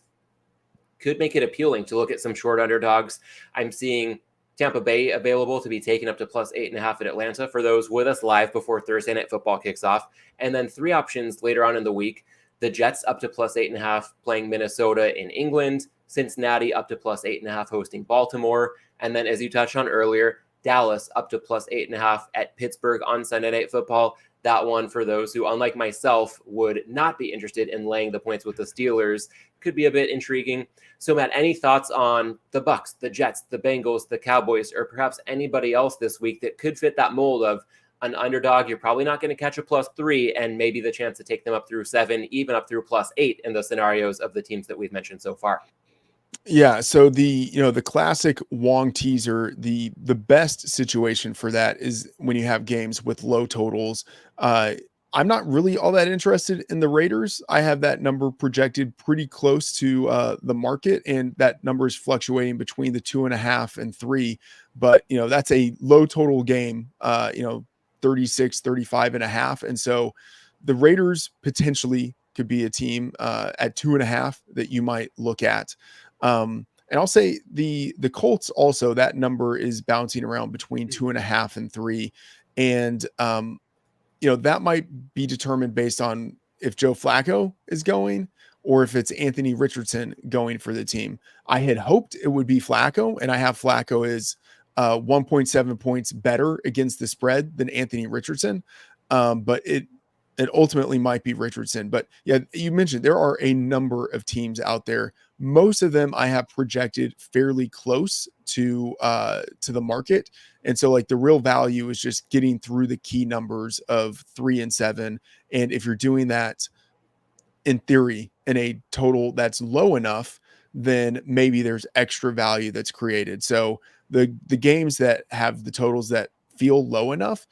could make it appealing to look at some short underdogs. I'm seeing Tampa Bay available to be taken up to +8.5 at Atlanta for those with us live before Thursday Night Football kicks off. And then 3 options later on in the week. The Jets up to +8.5 playing Minnesota in England. Cincinnati up to +8.5 hosting Baltimore. And then, as you touched on earlier, Dallas up to +8.5 at Pittsburgh on Sunday Night Football. That one, for those who, unlike myself, would not be interested in laying the points with the Steelers, could be a bit intriguing. So, Matt, any thoughts on the Bucks, the Jets, the Bengals, the Cowboys, or perhaps anybody else this week that could fit that mold of an underdog? You're probably not going to catch a +3 and maybe the chance to take them up through 7, even up through +8 in the scenarios of the teams that we've mentioned so far. Yeah. So the classic Wong teaser, the best situation for that is when you have games with low totals. I'm not really all that interested in the Raiders. I have that number projected pretty close to the market, and that number is fluctuating between the 2.5 and 3. But, that's a low total game, 36, 35.5. And so the Raiders potentially could be a team at 2.5 that you might look at. And I'll say the Colts also, that number is bouncing around between 2.5 and 3. And, that might be determined based on if Joe Flacco is going or if it's Anthony Richardson going for the team. I had hoped it would be Flacco, and I have Flacco as 1.7 points better against the spread than Anthony Richardson. But it ultimately might be Richardson. But yeah, you mentioned there are a number of teams out there. Most of them I have projected fairly close to the market. And so like the real value is just getting through the key numbers of 3 and 7. And if you're doing that in theory in a total that's low enough, then maybe there's extra value that's created. So the games that have the totals that feel low enough,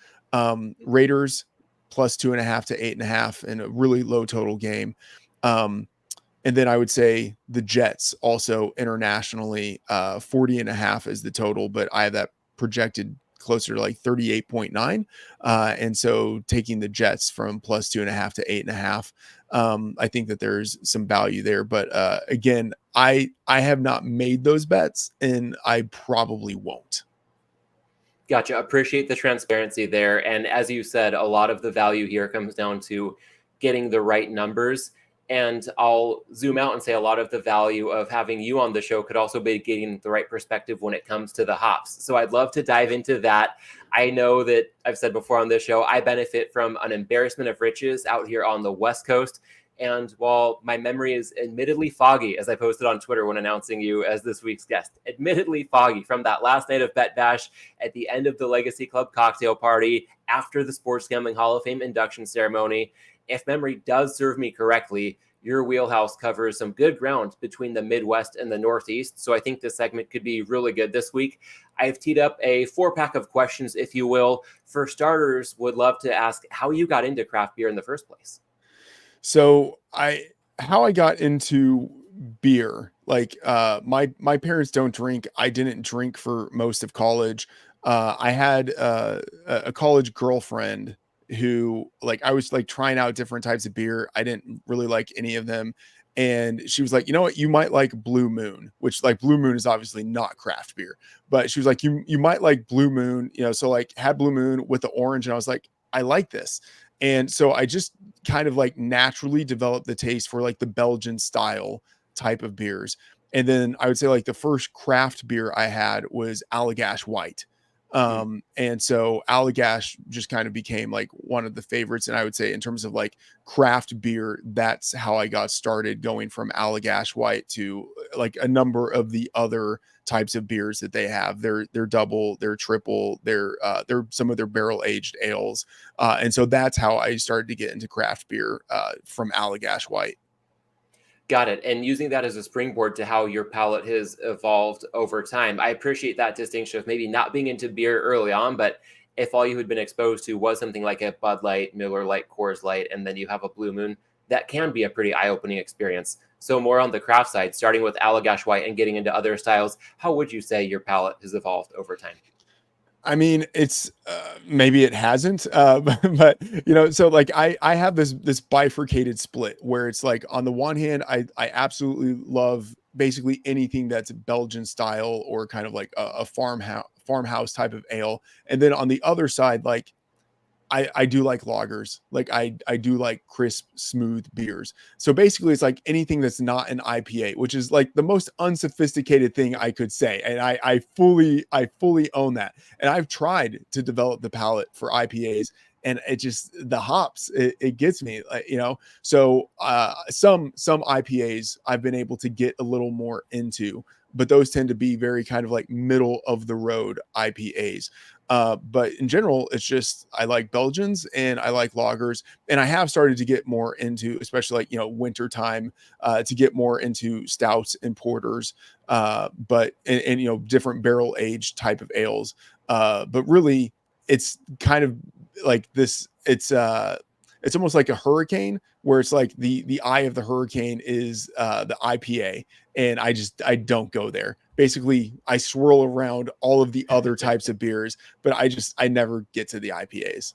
Raiders plus 2.5 to 8.5 in a really low total game. And then I would say the Jets also internationally, 40.5 is the total, but I have that projected closer to like 38.9. And so taking the Jets from plus 2.5 to 8.5, I think that there's some value there. But again, I have not made those bets, and I probably won't. Gotcha. Appreciate the transparency there. And as you said, a lot of the value here comes down to getting the right numbers. And I'll zoom out and say a lot of the value of having you on the show could also be getting the right perspective when it comes to the hops. So I'd love to dive into that. I know that I've said before on this show, I benefit from an embarrassment of riches out here on the West Coast. And while my memory is admittedly foggy, as I posted on Twitter when announcing you as this week's guest, admittedly foggy from that last night of Bet Bash at the end of the Legacy Club cocktail party after the Sports Gambling Hall of Fame induction ceremony, if memory does serve me correctly, your wheelhouse covers some good ground between the Midwest and the Northeast. So I think this segment could be really good this week. I've teed up a 4-pack of questions, if you will. For starters, would love to ask how you got into craft beer in the first place. So how I got into beer, like my parents don't drink. I didn't drink for most of college. I had a college girlfriend who, like, I was like trying out different types of beer. I didn't really like any of them. And she was like, you know what, you might like Blue Moon, which like Blue Moon is obviously not craft beer, but she was like, you might like Blue Moon, so like had Blue Moon with the orange. And I was like, I like this. And so I just kind of like naturally developed the taste for like the Belgian style type of beers. And then I would say like the first craft beer I had was Allagash White. And so Allagash just kind of became like one of the favorites. And I would say in terms of like craft beer, that's how I got started, going from Allagash White to like a number of the other types of beers that they have. They're double, they're triple, they're some of their barrel aged ales. And so that's how I started to get into craft beer, from Allagash White. Got it. And using that as a springboard to how your palate has evolved over time. I appreciate that distinction of maybe not being into beer early on, but if all you had been exposed to was something like a Bud Light, Miller Lite, Coors Light, and then you have a Blue Moon, that can be a pretty eye-opening experience. So more on the craft side, starting with Allagash White and getting into other styles, how would you say your palate has evolved over time? I mean, it's maybe it hasn't, but so like I have this bifurcated split where it's like on the one hand, I absolutely love basically anything that's Belgian style or kind of like a farmhouse type of ale, and then on the other side, like I do like lagers. Like I do like crisp, smooth beers. So basically it's like anything that's not an IPA, which is like the most unsophisticated thing I could say. And I fully own that. And I've tried to develop the palate for IPAs, and it just, the hops, it gets me, so some IPAs I've been able to get a little more into, but those tend to be very kind of like middle of the road IPAs. But in general, it's just, I like Belgians and I like lagers, and I have started to get more into, especially like, winter time, to get more into stouts and porters, but different barrel aged type of ales. But really it's kind of like this, it's it's almost like a hurricane where it's like the eye of the hurricane is the IPA, and I don't go there. Basically, I swirl around all of the other types of beers, but I never get to the IPAs.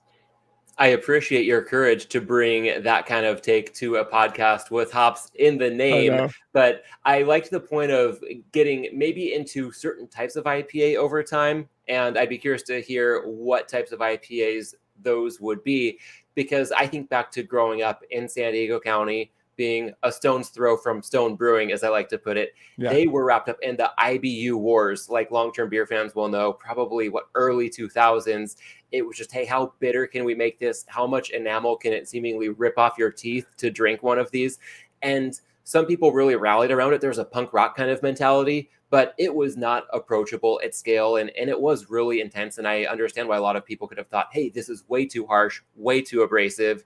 I appreciate your courage to bring that kind of take to a podcast with hops in the I name, know. but I liked the point of getting maybe into certain types of IPA over time. And I'd be curious to hear what types of IPAs those would be, because I think back to growing up in San Diego County, being a stone's throw from Stone Brewing, as I like to put it. Yeah. They were wrapped up in the IBU wars, like long-term beer fans will know, probably early 2000s. It was just, hey, how bitter can we make this? How much enamel can it seemingly rip off your teeth to drink one of these? And some people really rallied around it. There's a punk rock kind of mentality, but it was not approachable at scale. And it was really intense. And I understand why a lot of people could have thought, hey, this is way too harsh, way too abrasive.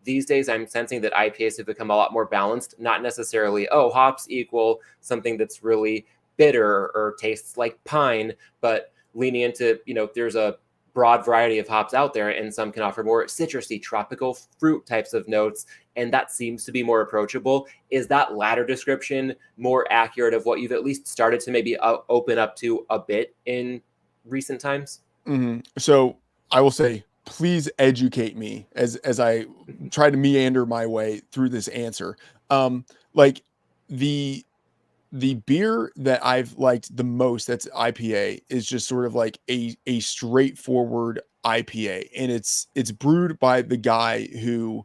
These days, I'm sensing that IPAs have become a lot more balanced, not necessarily, oh, hops equal something that's really bitter or tastes like pine, but leaning into, there's a broad variety of hops out there, and some can offer more citrusy, tropical fruit types of notes, and that seems to be more approachable. Is that latter description more accurate of what you've at least started to maybe open up to a bit in recent times? So I will say, please educate me as I try to meander my way through this answer. Like the the beer that I've liked the most that's IPA is just sort of like a straightforward IPA, and it's brewed by the guy who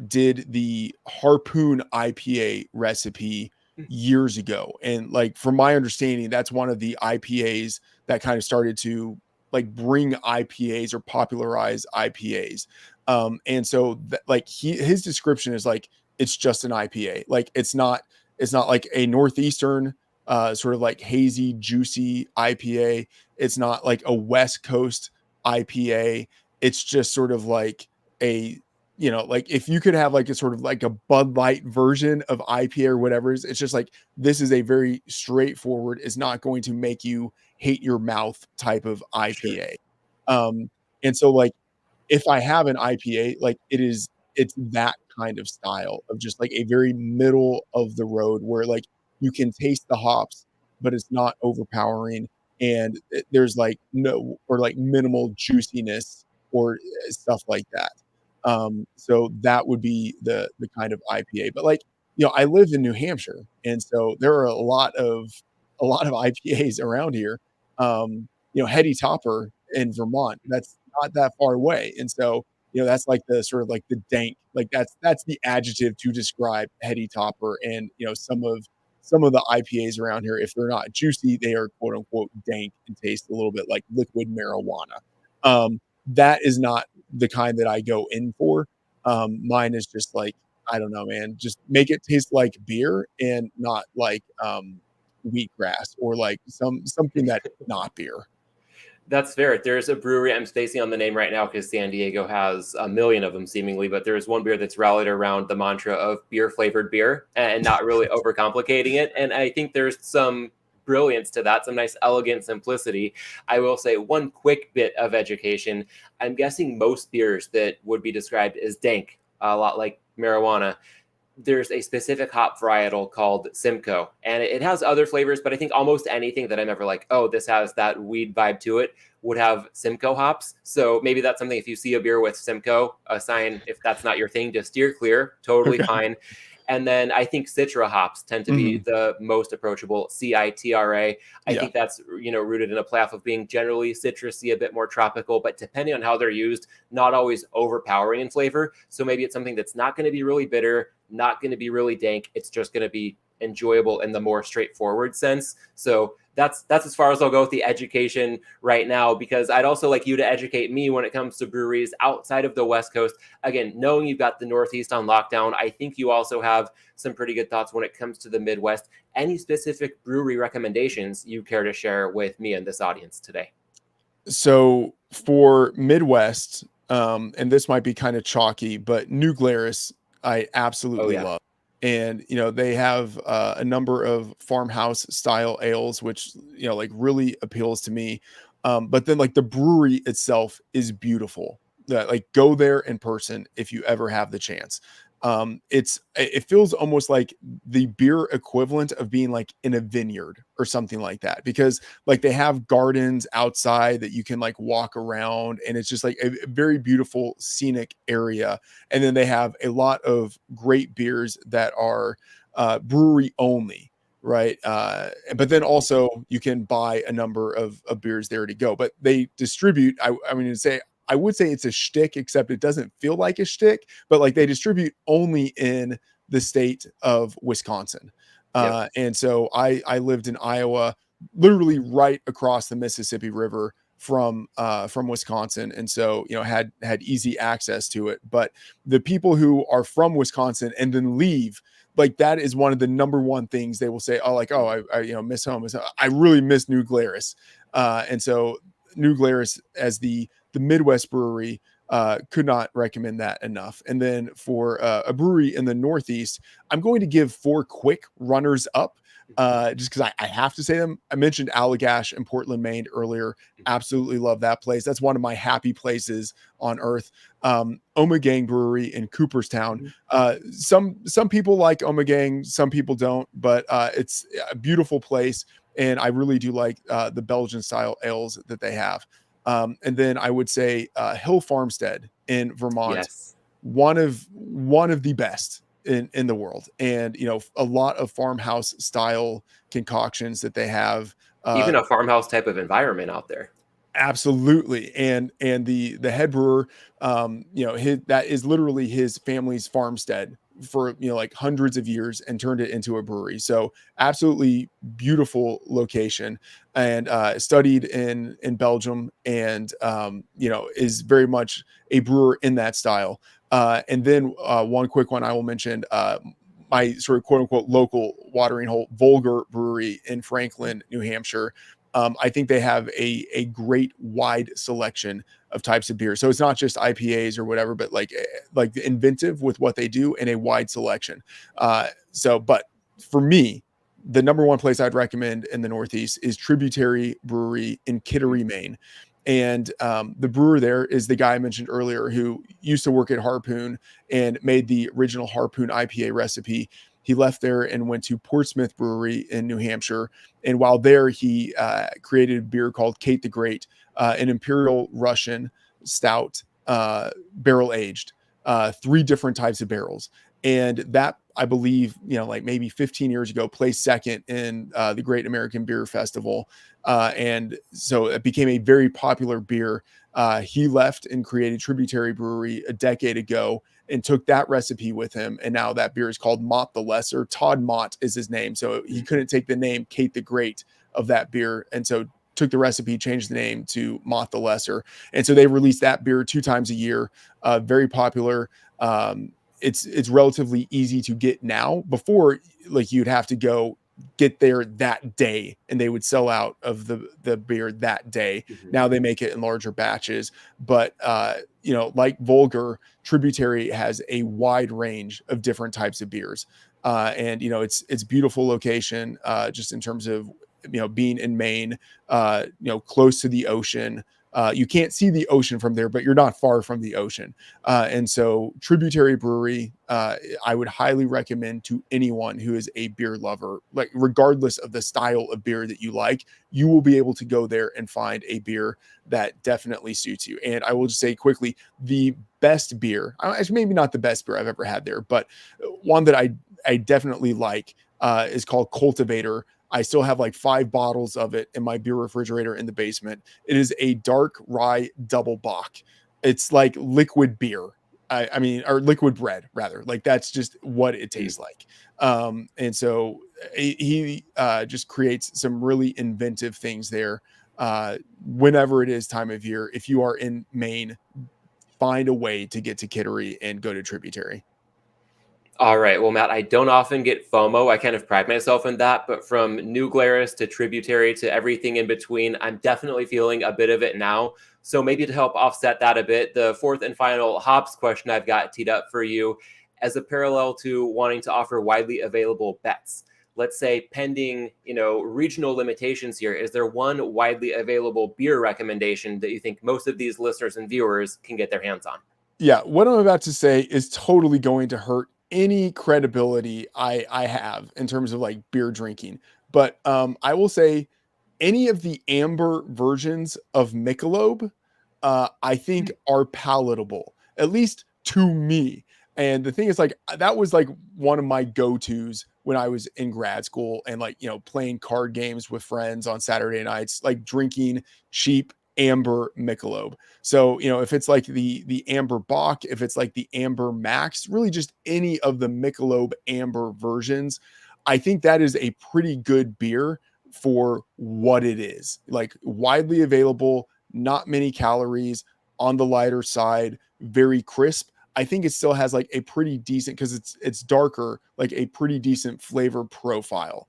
did the Harpoon IPA recipe years ago. And like from my understanding, that's one of the IPAs that kind of started to like bring IPAs or popularize IPAs. And so like his description is like it's just an IPA. Like it's not like a northeastern sort of like hazy, juicy IPA. It's not like a West Coast IPA. It's just sort of like a, like if you could have like a sort of like a Bud Light version of IPA or whatever, it's just like this is a very straightforward, is not going to make you hate your mouth type of Sure. IPA. Um, and so like if I have an IPA, like it's that kind of style of just like a very middle of the road where like you can taste the hops, but it's not overpowering. And there's like no or like minimal juiciness or stuff like that. So that would be the kind of IPA. But like, I live in New Hampshire, and so there are a lot of IPAs around here. Heady Topper in Vermont, that's not that far away. And so, that's like the sort of like the dank, like that's the adjective to describe Heady Topper. And, some of the IPAs around here, if they're not juicy, they are quote unquote dank and taste a little bit like liquid marijuana. That is not the kind that I go in for. Mine is just like, I don't know, man, just make it taste like beer and not like wheatgrass or like something that's not beer. That's fair. There's a brewery, I'm spacing on the name right now because San Diego has a million of them seemingly, but there's one beer that's rallied around the mantra of beer flavored beer and not really overcomplicating it. And I think there's some brilliance to that, some nice elegant simplicity. I will say one quick bit of education. I'm guessing most beers that would be described as dank, a lot like marijuana, there's a specific hop varietal called Simcoe, and it has other flavors, but I think almost anything that I'm ever like, oh, this has that weed vibe to it, would have Simcoe hops. So maybe that's something, if you see a beer with Simcoe, a sign. If that's not your thing, just steer clear, totally Okay. fine. And then I think Citra hops tend to be Mhm. the most approachable, Citra. I Yeah. think that's, rooted in a path of being generally citrusy, a bit more tropical, but depending on how they're used, not always overpowering in flavor. So maybe it's something that's not going to be really bitter, not going to be really dank. It's just going to be enjoyable in the more straightforward sense. So that's as far as I'll go with the education right now, because I'd also like you to educate me when it comes to breweries outside of the West Coast. Again, knowing you've got the Northeast on lockdown, I think you also have some pretty good thoughts when it comes to the Midwest. Any specific brewery recommendations you care to share with me and this audience today? So for Midwest, and this might be kind of chalky, but New Glarus, I Oh absolutely yeah. love. And they have a number of farmhouse style ales, which like really appeals to me. But then like the brewery itself is beautiful. Like go there in person if you ever have the chance. It feels almost like the beer equivalent of being like in a vineyard or something like that, because like they have gardens outside that you can like walk around, and it's just like a very beautiful scenic area. And then they have a lot of great beers that are brewery only, right? But then also you can buy a number of beers there to go. But they distribute, I would say it's a shtick, except it doesn't feel like a shtick, but like they distribute only in the state of Wisconsin. Yep. And so I lived in Iowa, literally right across the Mississippi River from Wisconsin. And so, had easy access to it. But the people who are from Wisconsin and then leave, like that is one of the number one things they will say. Oh, like, oh, I miss home. I really miss New Glarus. And so New Glarus as the Midwest brewery, could not recommend that enough. And then for a brewery in the Northeast, I'm going to give 4 quick runners up, just because I have to say them. I mentioned Allagash in Portland, Maine earlier. Absolutely love that place. That's one of my happy places on earth. Omegang Brewery in Cooperstown. Some people like Omegang, some people don't, but it's a beautiful place. And I really do like the Belgian style ales that they have. And then I would say Hill Farmstead in Vermont, Yes. one of the best in the world. And a lot of farmhouse style concoctions that they have. Even a farmhouse type of environment out there. Absolutely. And the head brewer, that is literally his family's farmstead for like hundreds of years, and turned it into a brewery. So absolutely beautiful location, and studied in Belgium, and is very much a brewer in that style. And then one quick one I will mention, my sort of quote unquote local watering hole, Vulgar Brewery in Franklin, New Hampshire. I think they have a great wide selection of types of beer. So it's not just IPAs or whatever, but like inventive with what they do, and a wide selection. But for me, the number one place I'd recommend in the Northeast is Tributary Brewery in Kittery, Maine. And the brewer there is the guy I mentioned earlier, who used to work at Harpoon and made the original Harpoon IPA recipe. He left there and went to Portsmouth Brewery in New Hampshire. And while there, he created a beer called Kate the Great, an Imperial Russian stout, barrel aged, 3 different types of barrels. And that, I believe, like maybe 15 years ago, placed second in the Great American Beer Festival. And so it became a very popular beer. He left and created Tributary Brewery a decade ago, and took that recipe with him. And now that beer is called Mott the Lesser. Todd Mott is his name. So he couldn't take the name Kate the Great of that beer. And so took the recipe, changed the name to Mott the Lesser. And so they release that beer 2 times a year. Very popular. It's relatively easy to get now. Before, like, you'd have to go get there that day, and they would sell out of the beer that day. Now they make it in larger batches, but like Vulgar, Tributary has a wide range of different types of beers. And it's beautiful location, just in terms of being in Maine, close to the ocean. You can't see the ocean from there, but you're not far from the ocean. And so Tributary Brewery, I would highly recommend to anyone who is a beer lover. Like, regardless of the style of beer that you like, you will be able to go there and find a beer that definitely suits you. And I will just say quickly, the best beer, maybe not the best beer I've ever had there, but one that I definitely like, is called Cultivator. I still have like 5 bottles of it in my beer refrigerator in the basement. It is a dark rye double bock. It's like liquid beer. Or liquid bread rather. Like, that's just what it tastes like. And so he just creates some really inventive things there. Whenever it is time of year, if you are in Maine, find a way to get to Kittery and go to Tributary. All right. Well, Matt, I don't often get FOMO. I kind of pride myself in that. But from New Glarus to Tributary to everything in between, I'm definitely feeling a bit of it now. So maybe to help offset that a bit, the 4th and final hops question I've got teed up for you, as a parallel to wanting to offer widely available bets. let's say pending, regional limitations here, is there one widely available beer recommendation that you think most of these listeners and viewers can get their hands on? Yeah, what I'm about to say is totally going to hurt any credibility I have in terms of like beer drinking. But I will say any of the amber versions of Michelob, I think are palatable, at least to me. And the thing is, like, that was like one of my go-tos when I was in grad school and like, playing card games with friends on Saturday nights, like drinking cheap amber Michelob. So, if it's like the Amber Bach, if it's like the Amber Max, really just any of the Michelob amber versions, I think that is a pretty good beer for what it is. Like widely available, not many calories, on the lighter side, very crisp. I think it still has like a pretty decent, because it's darker, like a pretty decent flavor profile.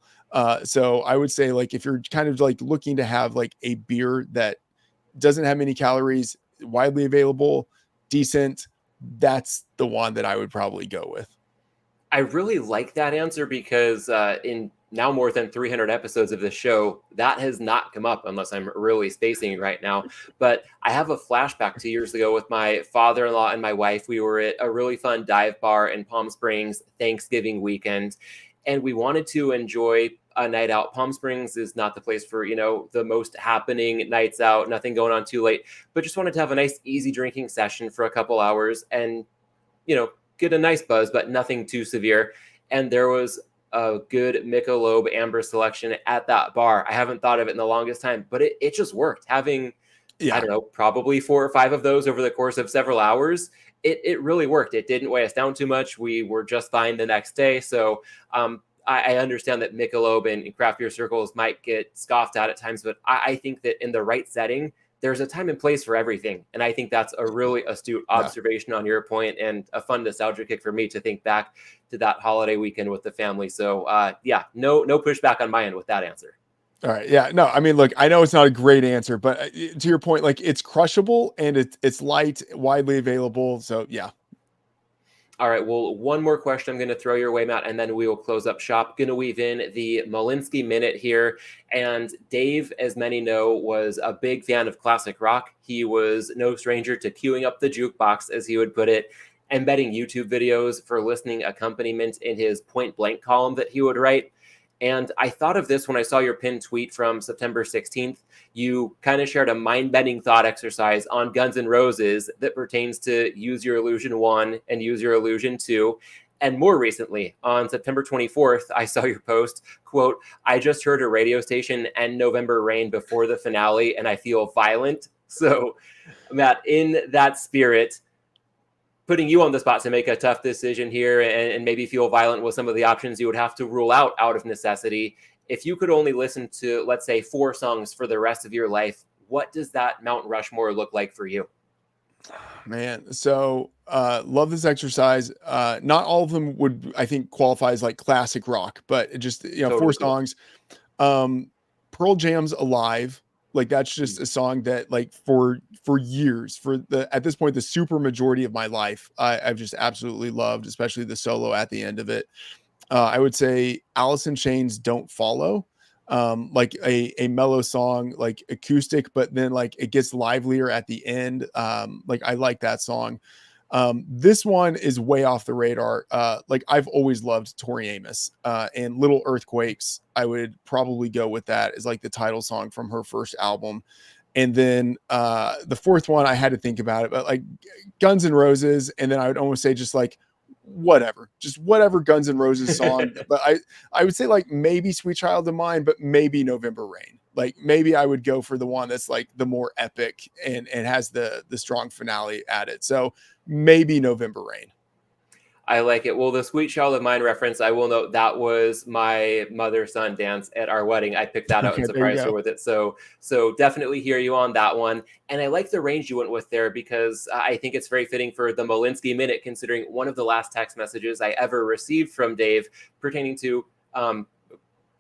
So I would say, like, if you're kind of like looking to have like a beer that doesn't have many calories, widely available, decent, that's the one that I would probably go with. I really like that answer because in now more than 300 episodes of this show, that has not come up unless I'm really spacing right now. But I have a flashback 2 years ago with my father-in-law and my wife. We were at a really fun dive bar in Palm Springs Thanksgiving weekend, and we wanted to enjoy a night out. Palm Springs is not the place for, the most happening nights out, nothing going on too late, but just wanted to have a nice, easy drinking session for a couple hours and, get a nice buzz, but nothing too severe. And there was a good Michelob amber selection at that bar. I haven't thought of it in the longest time, but it just worked. Having, I don't know, probably 4 or 5 of those over the course of several hours, it really worked. It didn't weigh us down too much. We were just fine the next day. So I understand that Michelob and craft beer circles might get scoffed at times, but I think that in the right setting, there's a time and place for everything. And I think that's a really astute observation on your point, and a fun nostalgia kick for me to think back to that holiday weekend with the family. So no pushback on my end with that answer. All right. Yeah. No, I mean, look, I know it's not a great answer, but to your point, like, it's crushable and it's light, widely available. So yeah. All right, well, one more question I'm going to throw your way, Matt, and then we will close up shop. Going to weave in the Malinsky Minute here. And Dave, as many know, was a big fan of classic rock. He was no stranger to queuing up the jukebox, as he would put it, embedding YouTube videos for listening accompaniment in his point blank column that he would write. And I thought of this when I saw your pinned tweet from September 16th. You kind of shared a mind-bending thought exercise on Guns N' Roses that pertains to Use Your Illusion 1 and Use Your Illusion 2. And more recently, on September 24th, I saw your post, quote, "I just heard a radio station end November Rain before the finale, and I feel violent." So, Matt, in that spirit, putting you on the spot to make a tough decision here and maybe feel violent with some of the options you would have to rule out of necessity. If you could only listen to, let's say, 4 songs for the rest of your life, what does that Mount Rushmore look like for you? Man, so love this exercise. Not all of them would, I think, qualify as like classic rock, but just Totally 4 cool. songs. Pearl Jam's Alive. Like, that's just a song that, like, for years, at this point, the super majority of my life, I've just absolutely loved, especially the solo at the end of it. I would say Alice in Chains' Don't Follow. Like a mellow song, like acoustic, but then like it gets livelier at the end. Like, I like that song. This one is way off the radar. Like, I've always loved Tori Amos, and Little Earthquakes. I would probably go with that as like the title song from her first album. And then the 4th one, I had to think about it, but like Guns N' Roses. And then I would almost say just whatever Guns N' Roses song. But I would say like maybe Sweet Child of Mine, but maybe November Rain. Like, maybe I would go for the one that's like the more epic and has the strong finale at it. So maybe November Rain. I like it. Well, the Sweet Child of Mine reference, I will note that was my mother-son dance at our wedding. I picked that out and surprised her with it. So definitely hear you on that one. And I like the range you went with there, because I think it's very fitting for the Malinsky Minute, considering one of the last text messages I ever received from Dave pertaining to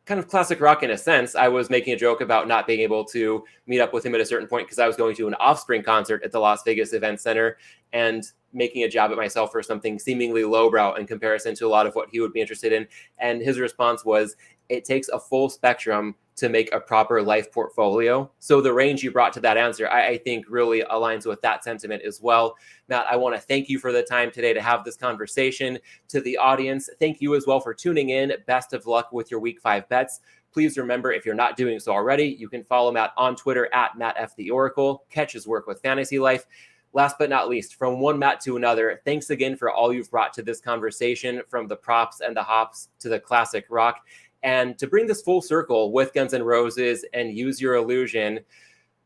kind of classic rock in a sense. I was making a joke about not being able to meet up with him at a certain point because I was going to an Offspring concert at the Las Vegas Event Center and making a job at myself for something seemingly lowbrow in comparison to a lot of what he would be interested in. And his response was, it takes a full spectrum to make a proper life portfolio. So the range you brought to that answer, I think really aligns with that sentiment as well. Matt, I want to thank you for the time today to have this conversation. To the audience, thank you as well for tuning in. Best of luck with your week 5 bets. Please remember, if you're not doing so already, you can follow Matt on Twitter at MattFtheOracle. Catch his work with Fantasy Life. Last but not least, from one Matt to another, thanks again for all you've brought to this conversation, from the props and the hops to the classic rock. And to bring this full circle with Guns N' Roses and Use Your Illusion,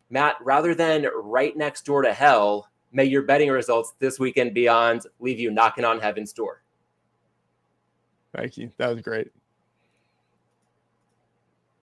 Matt, rather than right next door to hell, may your betting results this weekend beyond leave you knocking on heaven's door. Thank you. That was great.